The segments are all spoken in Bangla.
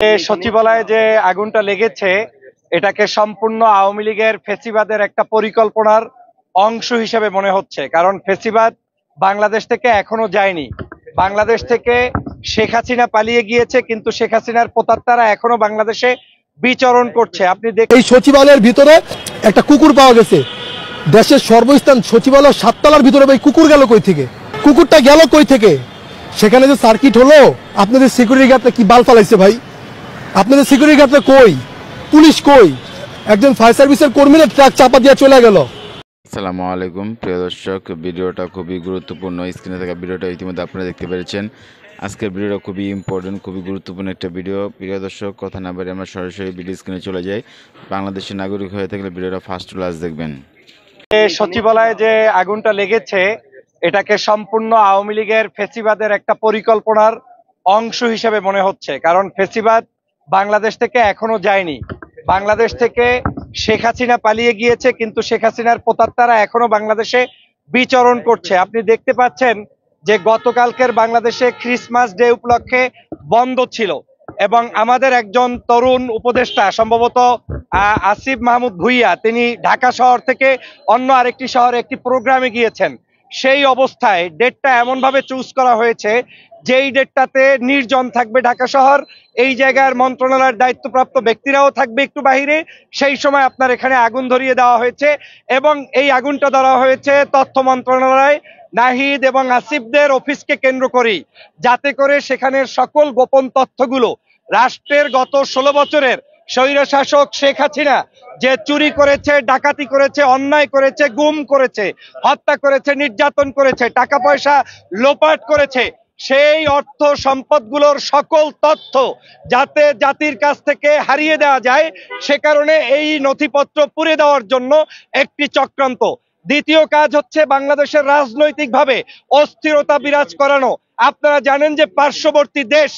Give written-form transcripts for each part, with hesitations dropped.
সচিবালয়ে যে আগুনটা লেগেছে এটাকে সম্পূর্ণ আওয়ামী লীগের ফেসিবাদের একটা পরিকল্পনার অংশ হিসেবে মনে হচ্ছে। কারণ ফেসিবাদ বাংলাদেশ থেকে এখনো যায়নি। বাংলাদেশ থেকে শেখ হাসিনা পালিয়ে গিয়েছে, কিন্তু শেখ হাসিনার প্রতাত্মারা এখনো বাংলাদেশে বিচরণ করছে। আপনি এই সচিবালয়ের ভিতরে একটা কুকুর পাওয়া গেছে। দেশের সর্বস্থান সচিবালয় 7 তলার ভিতরে ভাই কুকুর গেল কই থেকে? কুকুরটা গেল কই থেকে? সেখানে যে সার্কিট হলো, আপনাদের সিকিউরিটি গার্ডরা কি বাল ফালাইছে ভাই? আপনাদের সিকিউরিটি গার্ডরা কই? পুলিশ কই? একজন ফায়ার সার্ভিসের কর্মীরা ট্রাক চাপা দিয়ে চলে গেল। আসসালামু আলাইকুম প্রিয় দর্শক, ভিডিওটা খুবই গুরুত্বপূর্ণ। স্ক্রিনে থাকা ভিডিওটা ইতিমধ্যে আপনারা দেখতে পেরেছেন। আজকের ভিডিওটা খুবই ইম্পর্টেন্ট, খুবই গুরুত্বপূর্ণ একটা ভিডিও। প্রিয় দর্শক, কথা না বাড়িয়ে আমরা সরাসরি ভিডিও স্ক্রিনে চলে যাই। বাংলাদেশের নাগরিক হয়ে থাকলে ভিডিওটা ফার্স্ট ক্লাস দেখবেন। সচিবালয়ে যে আগুনটা লেগেছে এটাকে সম্পূর্ণ আওয়ামী লীগের ফেসিবাদের একটা পরিকল্পনার অংশ হিসেবে মনে হচ্ছে। কারণ ফেসিবাদ বাংলাদেশ থেকে এখনো যায়নি। বাংলাদেশ থেকে শেখ হাসিনা পালিয়ে গিয়েছে, কিন্তু শেখ হাসিনার প্রতাত্মারা এখনো বাংলাদেশে বিচরণ করছে। আপনি দেখতে পাচ্ছেন যে গতকালকের বাংলাদেশে ক্রিসমাস ডে উপলক্ষে বন্ধ ছিল এবং আমাদের একজন তরুণ উপদেষ্টা সম্ভবত আসিফ মাহমুদ ভুইয়া, তিনি ঢাকা শহর থেকে অন্য আরেকটি শহরে একটি প্রোগ্রামে গিয়েছেন। সেই অবস্থায় ডেটটা এমন ভাবে চুজ করা হয়েছে যেই ডেটটাতে নির্জন থাকবে ঢাকা শহর, এই জায়গার মন্ত্রণালয়ের দায়িত্বপ্রাপ্ত ব্যক্তিরাও থাকবে একটু বাহিরে। সেই সময় আপনার এখানে আগুন ধরিয়ে দেওয়া হয়েছে এবং এই আগুনটা ধরা হয়েছে তথ্য মন্ত্রণালয়, নাহিদ এবং আসিফদের অফিসকে কেন্দ্র করেই, যাতে করে সেখানের সকল গোপন তথ্যগুলো রাষ্ট্রের গত 16 বছরের স্বৈরশাসক শেখ হাসিনা যে চুরি করেছে, ডাকাতি করেছে, অন্যায় করেছে, গুম করেছে, হত্যা করেছে, নির্যাতন করেছে, টাকা পয়সা লোপাট করেছে, সেই অর্থ সম্পদগুলোর সকল তথ্য যাতে জাতির কাছ থেকে হারিয়ে দেওয়া যায়, সে কারণে এই নথিপত্র পুড়ে দেওয়ার জন্য একটি চক্রান্ত। দ্বিতীয় কাজ হচ্ছে বাংলাদেশের রাজনৈতিকভাবে অস্থিরতা বিরাজ করানো। আপনারা জানেন যে পার্শ্ববর্তী দেশ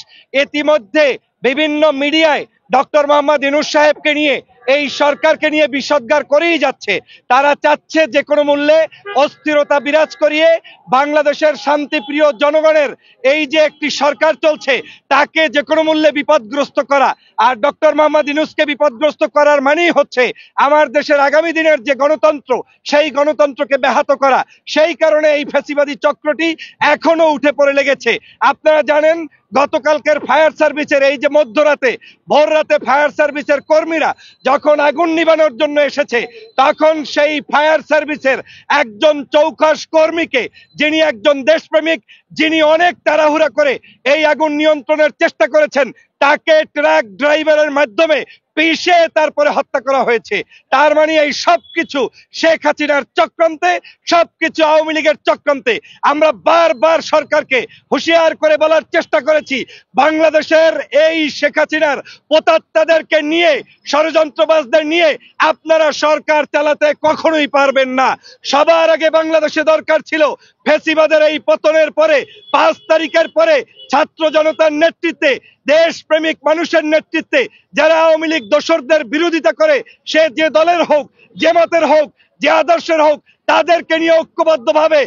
ইতিমধ্যে বিভিন্ন মিডিয়ায় ডক্টর মোহাম্মদ ইউনূস সাহেবকে নিয়ে, এই সরকারকে নিয়ে বিষোদ্গার করেই যাচ্ছে। তারা চাচ্ছে যে কোনো মূল্যে অস্থিরতা বিরাজ করিয়ে বাংলাদেশের শান্তিপ্রিয় জনগণের এই যে একটি সরকার চলছে তাকে যে কোনো মূল্যে বিপদগ্রস্ত করা। আর ডক্টর মোহাম্মদ ইউনূসকে বিপদগ্রস্ত করার মানেই হচ্ছে আমার দেশের আগামী দিনের যে গণতন্ত্র, সেই গণতন্ত্রকে ব্যাহত করা। সেই কারণে এই ফ্যাসিবাদী চক্রটি এখনো উঠে পড়ে লেগেছে। আপনারা জানেন গতকালকের ফায়ার সার্ভিসের এই যে মধ্যরাতে, ভোর রাতে ফায়ার সার্ভিসের কর্মীরা যখন আগুন নিবানোর জন্য এসেছে, তখন সেই ফায়ার সার্ভিসের একজন চৌখাস কর্মীকে, যিনি একজন দেশপ্রেমিক, যিনি অনেক তাড়াহুড়া করে এই আগুন নিয়ন্ত্রণের চেষ্টা করেছেন, তাকে ট্রাক ড্রাইভারের মাধ্যমে পিষে তারপরে হত্যা করা হয়েছে। তার মানে এই সবকিছু শেখ হাসিনার চক্রান্তে, সবকিছু আওয়ামী লীগের চক্রান্তে। আমরা বারবার সরকারকে হুঁশিয়ার করে বলার চেষ্টা করেছি, বাংলাদেশের এই শেখ হাসিনার প্রতাত্মাদেরকে নিয়ে, ষড়যন্ত্রবাজদের নিয়ে আপনারা সরকার চালাতে কখনোই পারবেন না। সবার আগে বাংলাদেশে দরকার ছিল ফ্যাসিবাদের এই পতনের পরে 5 তারিখের পরে ছাত্র জনতার নেতৃত্বে, দেশপ্রেমিক মানুষের নেতৃত্বে, যারা আওয়ামী লীগ দোসরদের বিরোধিতা করে, সে যে দলের হোক, যে মতের হোক, যে আদর্শের হোক, তাদেরকে নিয়ে ঐক্যবদ্ধভাবে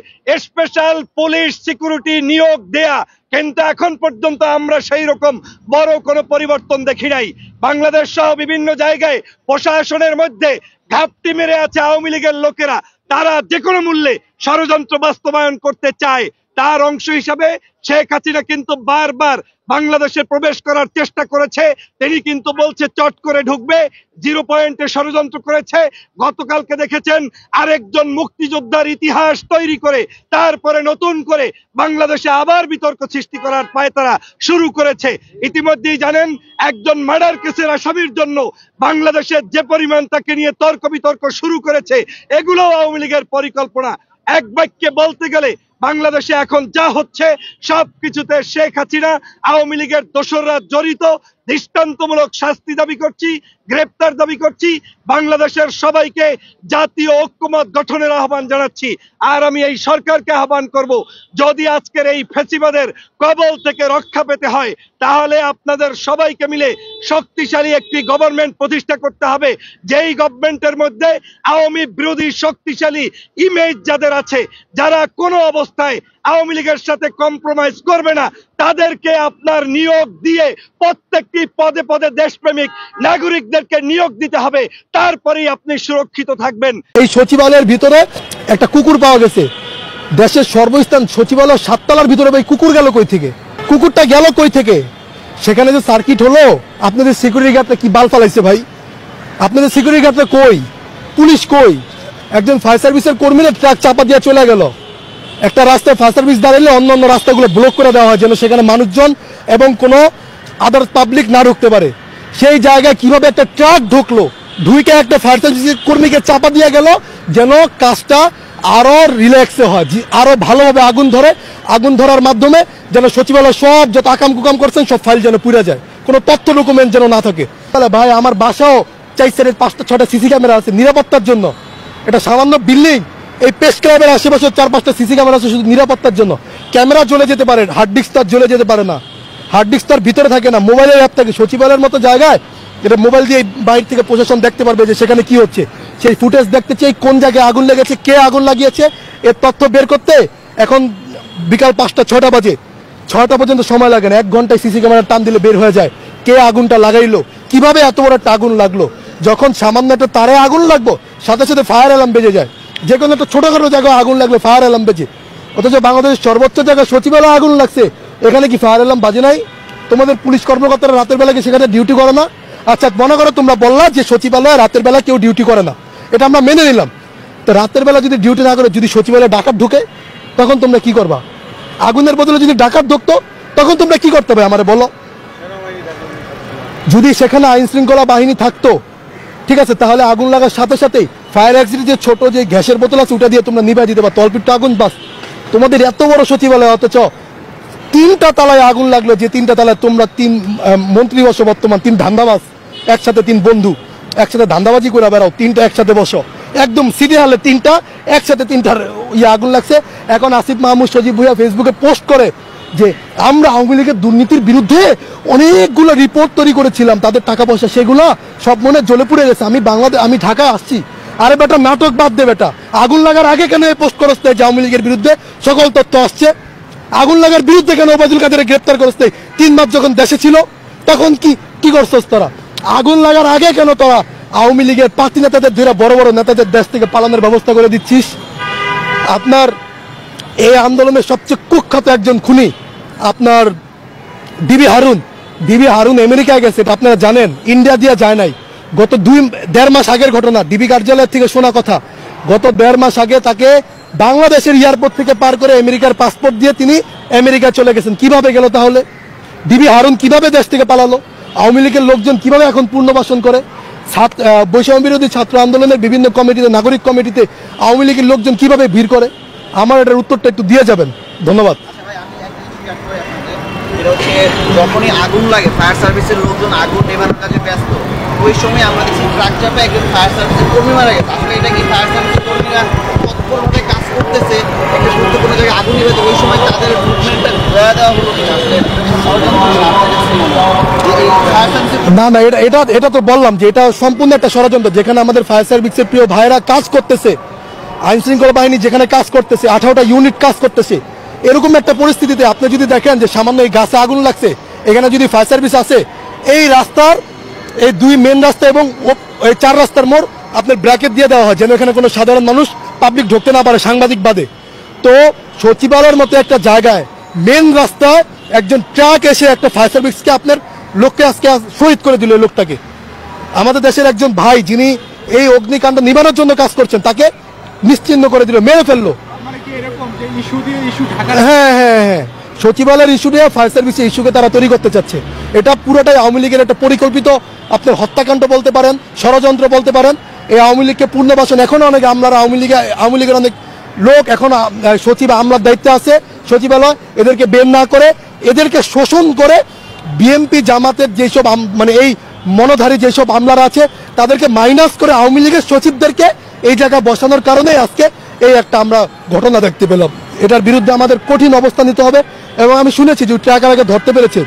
স্পেশাল পুলিশ সিকিউরিটি নিয়োগ দেয়া। কিন্তু এখন পর্যন্ত আমরা সেই রকম বড় কোনো পরিবর্তন দেখি নাই। বাংলাদেশ সহ বিভিন্ন জায়গায় প্রশাসনের মধ্যে ঘাপটি মেরে আছে আওয়ামী লীগের লোকেরা। তারা যে কোনো মূল্যে ষড়যন্ত্র বাস্তবায়ন করতে চায়। তার অংশ হিসাবে শেখ হাসিনা কিন্তু বারবার বাংলাদেশে প্রবেশ করার চেষ্টা করেছে। তিনি কিন্তু বলছে চট করে ঢুকবে, 0 পয়েন্টে ষড়যন্ত্র করেছে। গতকালকে দেখেছেন আরেকজন মুক্তিযোদ্ধার ইতিহাস তৈরি করে তারপরে নতুন করে বাংলাদেশে আবার বিতর্ক সৃষ্টি করার পায়তারা শুরু করেছে। ইতিমধ্যেই জানেন একজন মার্ডার কেসের আসামির জন্য বাংলাদেশের যে পরিমাণ তাকে নিয়ে তর্ক বিতর্ক শুরু করেছে, এগুলো আওয়ামী লীগের পরিকল্পনা। এক বাক্যে বলতে গেলে বাংলাদেশে এখন যা হচ্ছে সবকিছুতে শেখ হাসিনা, আওয়ামী লীগের দোসররা জড়িত। দৃষ্টান্তমূলক শাস্তি দাবি করছি, গ্রেপ্তার দাবি করছি, বাংলাদেশের সবাইকে জাতীয় ঐক্যমত গঠনের আহ্বান জানাচ্ছি। আর আমি এই সরকারকে আহ্বান করব, যদি আজকের এই ফ্যাসিবাদের কবল থেকে রক্ষা পেতে হয়, তাহলে আপনাদের সবাইকে মিলে শক্তিশালী একটি গভর্নমেন্ট প্রতিষ্ঠা করতে হবে, যেই গভর্নমেন্টের মধ্যে আওয়ামী বিরোধী শক্তিশালী ইমেজ যাদের আছে, যারা কোনো অবস্থায় আওয়ামী লীগের সাথে কম্প্রোমাইজ করবে না, তাদেরকে আপনার নিয়োগ দিয়ে প্রত্যেকটি পদে পদে দেশপ্রেমিক নাগরিকদেরকে নিয়োগ দিতে হবে, তারপরেই আপনি সুরক্ষিত থাকবেন। এই সচিবালয়ের ভিতরে একটা কুকুর পাওয়া গেছে। দেশের সর্বস্থান সচিবালয় 7 তলার ভিতরে ভাই কুকুর গেল কই থেকে? কুকুরটা গেল কই থেকে? সেখানে যে সার্কিট হলো, আপনাদের সিকিউরিটি গার্ডরা কি বাল ফালাইছে ভাই? আপনাদের সিকিউরিটি গার্ডরা কই? পুলিশ কই? একজন ফায়ার সার্ভিসের কর্মীরা ট্রাক চাপা দিয়ে চলে গেল। একটা রাস্তায় ফায়ার সার্ভিস দাঁড়ালে অন্য অন্য রাস্তাগুলো ব্লক করে দেওয়া হয় যেন সেখানে মানুষজন এবং কোনো আদার্স পাবলিক না ঢুকতে পারে। সেই জায়গায় কিভাবে একটা ট্রাক ঢুকলো, ঢুকে একটা ফায়ার সার্ভিসের কর্মীকে চাপা দিয়ে গেল যেন কাজটা আরো রিল্যাক্সে হয়, আরো ভালোভাবে আগুন ধরে, আগুন ধরার মাধ্যমে যেন সচিবালয় সব যত আকাম কুকাম করছেন সব ফাইল যেন পুড়ে যায়, কোনো তথ্য ডকুমেন্ট যেন না থাকে। তাহলে ভাই আমার বাসাও 4-5-6টা সিসি ক্যামেরা আছে নিরাপত্তার জন্য। এটা সামান্য বিল্ডিং, এই প্রেস ক্লাবের আশেপাশে 4-5টা সিসি ক্যামেরা আছে শুধু নিরাপত্তার জন্য। ক্যামেরা জ্বলে যেতে পারে, হার্ড ডিস্ক তার জ্বলে যেতে পারে না, হার্ড ডিস্ক তার ভিতরে থাকে না, মোবাইলের অ্যাপ থাকে। সচিবালয়ের মতো জায়গায় এটা মোবাইল দিয়ে বাইরে থেকে প্রশাসন দেখতে পারবে যে সেখানে কি হচ্ছে, সেই ফুটেজ দেখতে চাই, কোন জায়গায় আগুন লেগেছে, কে আগুন লাগিয়েছে, এর তথ্য বের করতে এখন বিকাল 5টা-6টা বাজে, 6টা পর্যন্ত সময় লাগে না, 1 ঘন্টায় সিসি ক্যামেরা টান দিলে বের হয়ে যায় কে আগুনটা লাগাইলো, কিভাবে এত বড় একটা আগুন লাগলো। যখন সামান্য একটা তারে আগুন লাগবো সাথে সাথে ফায়ার অ্যালার্ম বেজে যায়, যে কোনো একটা ছোটখাটো জায়গায় আগুন লাগলে ফায়ার অ্যালার্ম বেজে। অথচ বাংলাদেশের সর্বোচ্চ জায়গায় সচিবালয় আগুন লাগছে, এখানে কি ফায়ার অ্যালার্ম বাজে নাই? তোমাদের পুলিশ কর্মকর্তারা রাতের বেলা কি সেখানে ডিউটি করে না? আচ্ছা মনে করো তোমরা বললা যে সচিবালয়ে রাতের বেলা কেউ ডিউটি করে না, এটা আমরা মেনে নিলাম। তো রাতের বেলা যদি ডিউটি না করে যদি সচিবালয়ে ডাকাত ঢুকে তখন তোমরা কি করবা? আগুনের বদলে যদি ডাকাত ঢুকতো তখন তোমরা কি করতে হবে আমারে বলো? যদি সেখানে আইন শৃঙ্খলা বাহিনী থাকতো ঠিক আছে, তাহলে আগুন লাগার সাথে সাথেই ফায়ার এক্সিট যে ছোট যে গ্যাসের বোতল আছে ওটা দিয়ে তোমরা নিভাই দিতে পারো, তলপিটটা আগুন বাস। তোমাদের এত বড় সচিবালয় অথচ 3টা তালায় আগুন লাগলো, যে 3টা তালায় তোমরা 3 মন্ত্রী বসো, বর্তমান 3 ধান্দাবাজ একসাথে, 3 বন্ধু একসাথে ধান্দাবাজি করে বেড়াও, 3টা একসাথে বসো একদম সিটি হলে 3টা একসাথে 3টার আগুন লাগছে। এখন আসিফ মাহমুদ সজীব ভুঁইয়া ফেসবুকে পোস্ট করে যে আমরা আওয়ামী লীগের দুর্নীতির বিরুদ্ধে অনেকগুলো রিপোর্ট তৈরি করেছিলাম, তাদের টাকা পয়সা সেগুলো সব মনে জ্বলে পুড়ে গেছে, আমি ঢাকায় আসছি। আরে বেটা নাটক বাদ দে বেটা, আগুন লাগার আগে কেন এই পোস্ট করতে যে আওয়ামী লীগের বিরুদ্ধে সকল তথ্য আসছে? আগুন লাগার বিরুদ্ধে কেন ওবায়দুল কাদেরকে গ্রেপ্তার করতে 3 মাস যখন দেশে ছিল তখন কি করছস তোরা? আগুন লাগার আগে কেন তোরা আওয়ামী লীগের পার্টি নেতাদের ধরে বড় বড় নেতাদের দেশ থেকে পালানোর ব্যবস্থা করে দিচ্ছিস? আপনার এই আন্দোলনের সবচেয়ে কুখ্যাত একজন খুনি আপনার ডিবি হারুন আমেরিকায় গেছে, এটা আপনারা জানেন, ইন্ডিয়া দিয়ে যায় নাই। গত 1.5 মাস আগের ঘটনা, ডিবি কার্যালয় থেকে শোনা কথা। গত 1.5 মাস আগে তাকে বাংলাদেশের এয়ারপোর্ট থেকে পার করে আমেরিকার পাসপোর্ট দিয়ে তিনি আমেরিকা চলে গেছেন। কিভাবে গেল তাহলে? ডিবি হারুন কিভাবে দেশ থেকে পালালো? আওয়ামী লীগের লোকজন কিভাবে এখন পূর্ণবাসন করে? বৈষম্য বিরোধী ছাত্র আন্দোলনের বিভিন্ন কমিটিতে, নাগরিক কমিটিতে আওয়ামী লীগের লোকজন কিভাবে ভিড় করে? আমার এটার উত্তরটা একটু দিয়ে যাবেন, ধন্যবাদ। যখনই আগুন লাগে ফায়ার সার্ভিসের লোকজন আগুন নেভানোর কাজে ব্যস্ত, ওই সময় আমরা দেখছি ট্রাক চাপে একজন ফায়ার সার্ভিসের কর্মী মারা গেছে। আসলে এটা কি ফায়ার সার্ভিসের কর্মীরা তৎপরভাবে কাজ করতেছে একটা গুরুত্বপূর্ণ জায়গায় আগুন নিবে, ওই সময় তাদের মুভমেন্টটা ধোয়া দেওয়া হলো কিনা? আসলে না এটা তো বললাম যে এটা সম্পূর্ণ একটা ষড়যন্ত্র, যেখানে আমাদের ফায়ার সার্ভিসের প্রিয় ভাইরা কাজ করতেছে, আইন শৃঙ্খলা বাহিনী যেখানে কাজ করতেছে, 18টা ইউনিট কাজ করতেছে, এরকম একটা পরিস্থিতিতে আপনি যদি দেখেন যে সামান্য এই গাছে আগুন লাগছে, এখানে যদি ফায়ার সার্ভিস আছে, এই রাস্তার এই 2 মেন রাস্তা এবং এই 4 রাস্তার মোড় আপনার ব্র্যাকেট দিয়ে দেওয়া হয় যেন এখানে কোনো সাধারণ মানুষ পাবলিক ঢুকতে না পারে, সাংবাদিক বাদে। তো সচিবালয়ের মতো একটা জায়গায় মেন রাস্তায় একজন ট্রাক এসে একটা ফায়ার সার্ভিসকে আপনার লোককে আজকে শহীদ করে দিল। লোকটাকে আমাদের দেশের একজন ভাই যিনি এই অগ্নিকাণ্ড নিবারণের জন্য কাজ করছেন তাকে নিশ্চিহ্ন করে দিল, মেরে ফেললো। হ্যাঁ, সচিবালয়ের ইস্যু নিয়ে ফায়ার সার্ভিসের ইস্যুকে তারা তৈরি করতে চাচ্ছে। এটা পুরোটাই আওয়ামী লীগের একটা পরিকল্পিত আপনার হত্যাকাণ্ড বলতে পারেন, ষড়যন্ত্র বলতে পারেন। এই আওয়ামী লীগকে পূর্ণবাসন এখনো অনেক আমলারা, আওয়ামী লীগের অনেক লোক এখন সচিব আমলার দায়িত্বে আছে সচিবালয়, এদেরকে বের না করে এদেরকে শোষণ করে বিএনপি জামাতের যেসব মানে এই মনোধারী যেসব আমলারা আছে তাদেরকে মাইনাস করে আওয়ামী লীগের সচিবদেরকে এই জায়গায় বসানোর কারণে আজকে এই একটা আমরা ঘটনা দেখতে পেলাম। এটার বিরুদ্ধে আমাদের কঠিন অবস্থান নিতে হবে। এবং আমি শুনেছি যে ট্রাকার আগে ধরতে পেরেছে,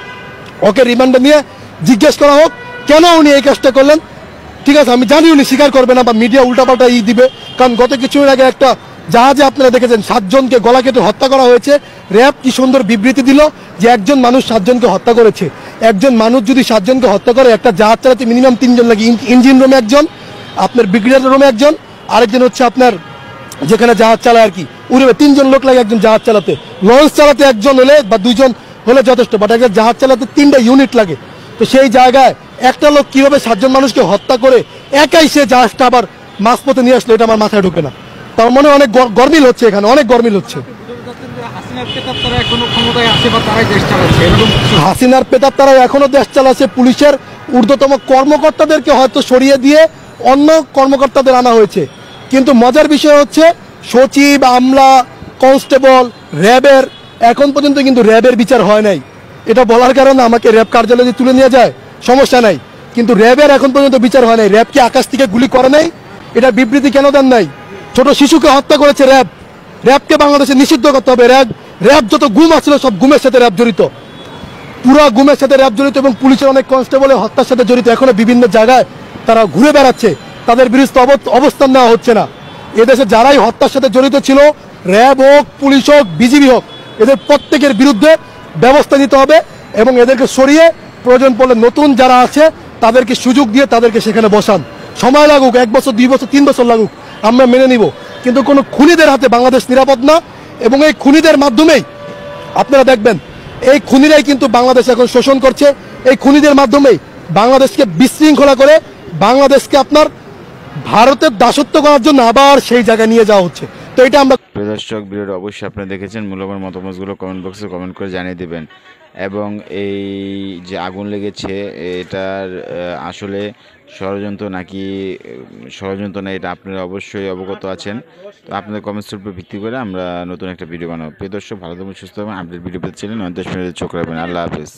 ওকে রিমান্ডে নিয়ে জিজ্ঞেস করা হোক কেন উনি এই কাজটা করলেন। ঠিক আছে, আমি জানি উনি স্বীকার করবে না বা মিডিয়া উল্টাপাল্টা দিবে, কারণ গত কিছুদিন আগে একটা জাহাজে আপনারা দেখেছেন 7 জনকে গলা কেটে হত্যা করা হয়েছে। র্যাব কি সুন্দর বিবৃতি দিল যে একজন মানুষ 7 জনকে হত্যা করেছে। একজন মানুষ যদি 7 জনকে হত্যা করে, একটা জাহাজ চালাতে মিনিমাম 3 জন লাগে। ইঞ্জিন রুমে একজন, আপনার ব্রিগেডিয়ার রুমে একজন, আরেকজন হচ্ছে আপনার যেখানে জাহাজ চালায় আর কি উড়ে 3 জন লোক লাগে একজন জাহাজ চালাতে। লঞ্চ চালাতে একজন হলে বা 2 জন হলে যথেষ্ট, বাট একটা জাহাজ চালাতে 3টা ইউনিট লাগে। তো সেই জায়গায় একটা লোক কিভাবে 7 জন মানুষকে হত্যা করে একাই সে জাহাজটা আবার মাঝপথে নিয়ে আসলো, এটা আমার মাথায় ঢোকে না। তার মনে অনেক গরমিল হচ্ছে, এখানে অনেক গরমিল হচ্ছে। হাসিনার পেতার তারা এখনো দেশ চালাচ্ছে। পুলিশের ঊর্ধ্বতম কর্মকর্তাদেরকে হয়তো সরিয়ে দিয়ে অন্য কর্মকর্তাদের আনা হয়েছে। কিন্তু মজার বিষয় হচ্ছে সচিব, আমলা, কনস্টেবল, র্যাবের এখন পর্যন্ত কিন্তু র্যাবের বিচার হয় নাই। এটা বলার কারণে আমাকে র্যাব কার্যালয়ে তুলে নিয়ে যায়, সমস্যা নাই, কিন্তু র্যাবের এখন পর্যন্ত বিচার হয় নাই। র্যাব কি আকাশ থেকে গুলি করে নাই? এটা বিবৃতি কেন দেন নাই? ছোট শিশুকে হত্যা করেছে র্যাব। র্যাবকে বাংলাদেশে নিষিদ্ধ করতে হবে। র্যাব যত গুম আছিল সব গুমের সাথে র্যাব জড়িত, পুরো গুমের সাথে র্যাব জড়িত, এবং পুলিশের অনেক কনস্টেবলের হত্যার সাথে জড়িত। এখনো বিভিন্ন জায়গায় তারা ঘুরে বেড়াচ্ছে, তাদের বিরুদ্ধে অবস্থান নেওয়া হচ্ছে না। এদেশে যারাই হত্যার সাথে জড়িত ছিল, র্যাব হোক, পুলিশ হোক, বিজিবি হোক, এদের প্রত্যেকের বিরুদ্ধে ব্যবস্থা নিতে হবে এবং এদেরকে সরিয়ে প্রয়োজন পড়লে নতুন যারা আছে তাদেরকে সুযোগ দিয়ে তাদেরকে সেখানে বসান। সময় লাগুক, 1 বছর, 2 বছর, 3 বছর লাগুক, আমরা মেনে নিব, কিন্তু কোনো খুনিদের হাতে বাংলাদেশ নিরাপদ না। এবং এই খুনিদের মাধ্যমেই আপনারা দেখবেন এই খুনিরাই কিন্তু বাংলাদেশ এখন শোষণ করছে। এই খুনিদের মাধ্যমেই বাংলাদেশকে বিশৃঙ্খলা করে বাংলাদেশকে আপনার ভারতের দাসত্ব করার জন্য আবার সেই জায়গায় নিয়ে যাওয়া হচ্ছে। তো এটা আমরা প্রিয় দর্শক, ভিডিওটা অবশ্যই আপনারা দেখেছেন। মূল্যবান মতামতগুলো কমেন্ট বক্সে কমেন্ট করে জানিয়ে দিবেন। এবং এই যে আগুন লেগেছে এটার আসলে ষড়যন্ত্র নাকি ষড়যন্ত্র না, এটা আপনারা অবশ্যই অবগত আছেন। তো আপনাদের কমেন্টসের উপর ভিত্তি করে আমরা নতুন একটা ভিডিও বানাবো। প্রিয় দর্শক, ভালো থাকবেন, সুস্থ থাকবেন। আপডেট ভিডিও পেতে ছিলেন 9 মিনিটের চোখ রাখবেন। আল্লাহ হাফেজ।